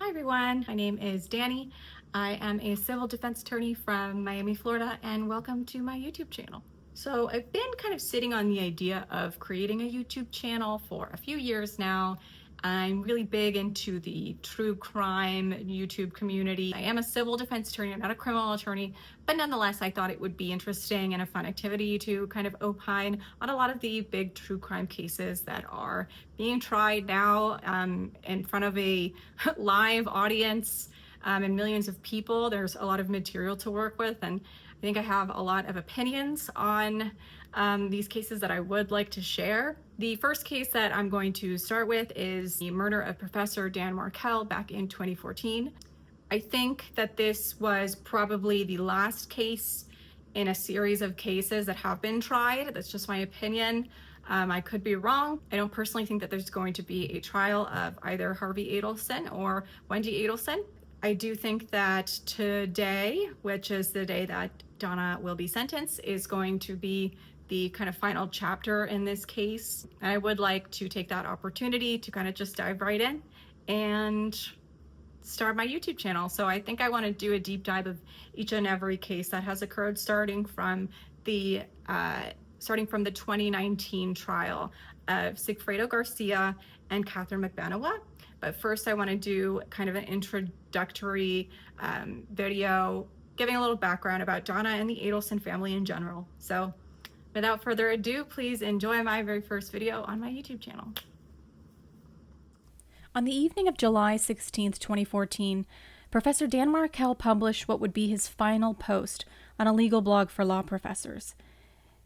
Hi everyone, my name is Danny. I am a civil defense attorney from Miami, Florida, and welcome to my YouTube channel. So I've been kind of sitting on the idea of creating a YouTube channel for a few years now. I'm really big into the true crime YouTube community. I am a civil defense attorney, I'm not a criminal attorney, but nonetheless, I thought it would be interesting and a fun activity to kind of opine on a lot of the big true crime cases that are being tried now in front of a live audience and millions of people. There's a lot of material to work with, and I think I have a lot of opinions on these cases that I would like to share. The first case that I'm going to start with is the murder of Professor Dan Markel back in 2014. I think that this was probably the last case in a series of cases that have been tried. That's just my opinion. I could be wrong. I don't personally think that there's going to be a trial of either Harvey Adelson or Wendy Adelson. I do think that today, which is the day that Donna will be sentenced, is going to be the kind of final chapter in this case. I would like to take that opportunity to kind of just dive right in and start my YouTube channel. So I think I want to do a deep dive of each and every case that has occurred starting from the 2019 trial of Sigfredo Garcia and Catherine McBenowa. But first I want to do kind of an introductory video giving a little background about Donna and the Adelson family in general. So without further ado, please enjoy my very first video on my YouTube channel. On the evening of July 16, 2014, Professor Dan Markel published what would be his final post on a legal blog for law professors.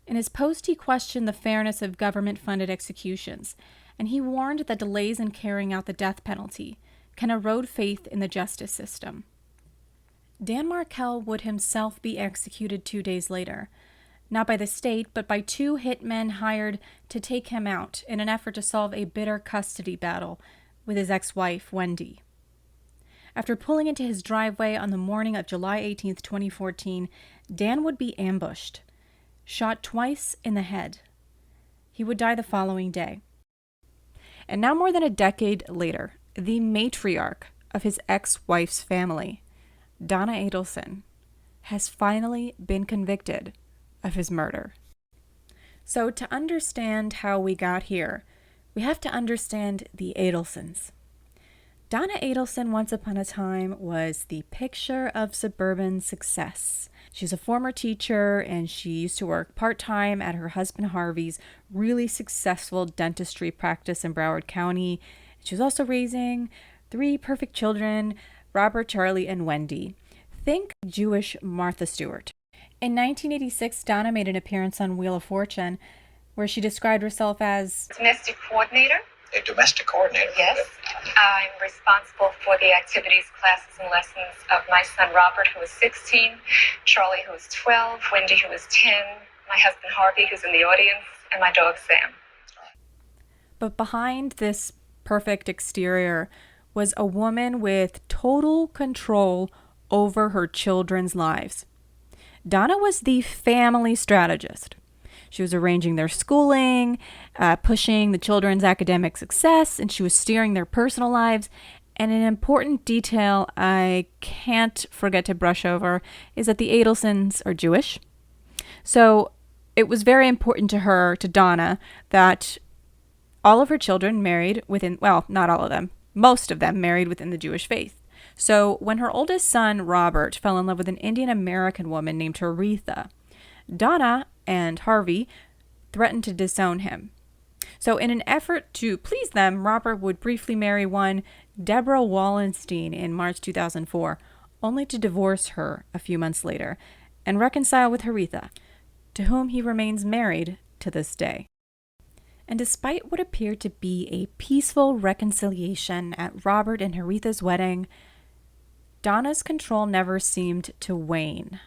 In his post, he questioned the fairness of government-funded executions, and he warned that delays in carrying out the death penalty can erode faith in the justice system. Dan Markel would himself be executed 2 days later, not by the state, but by two hitmen hired to take him out in an effort to solve a bitter custody battle with his ex-wife, Wendy. After pulling into his driveway on the morning of July 18, 2014, Dan would be ambushed, shot twice in the head. He would die the following day. And now, more than a decade later, the matriarch of his ex-wife's family, Donna Adelson, has finally been convicted of his murder. So to understand how we got here, we have to understand the Adelsons. Donna Adelson, once upon a time, was the picture of suburban success. She's a former teacher, and she used to work part-time at her husband Harvey's really successful dentistry practice in Broward County. She was also raising 3 perfect children, Robert, Charlie, and Wendy. Think Jewish Martha Stewart. In 1986, Donna made an appearance on Wheel of Fortune, where she described herself as domestic coordinator. A domestic coordinator? Yes. I'm responsible for the activities, classes, and lessons of my son Robert, who is 16, Charlie, who is 12, Wendy, who is 10, my husband Harvey, who's in the audience, and my dog Sam. But behind this perfect exterior was a woman with total control over her children's lives. Donna was the family strategist. She was arranging their schooling, pushing the children's academic success, and she was steering their personal lives. And an important detail I can't forget to brush over is that the Adelsons are Jewish. So it was very important to her, to Donna, that all of her children married within, well, not all of them, most of them married within the Jewish faith. So when her oldest son, Robert, fell in love with an Indian American woman named Aretha, Donna and Harvey threatened to disown him. So in an effort to please them, Robert would briefly marry one Deborah Wallenstein in March 2004, only to divorce her a few months later and reconcile with Aretha, to whom he remains married to this day. And despite what appeared to be a peaceful reconciliation at Robert and Aretha's wedding, Donna's control never seemed to wane.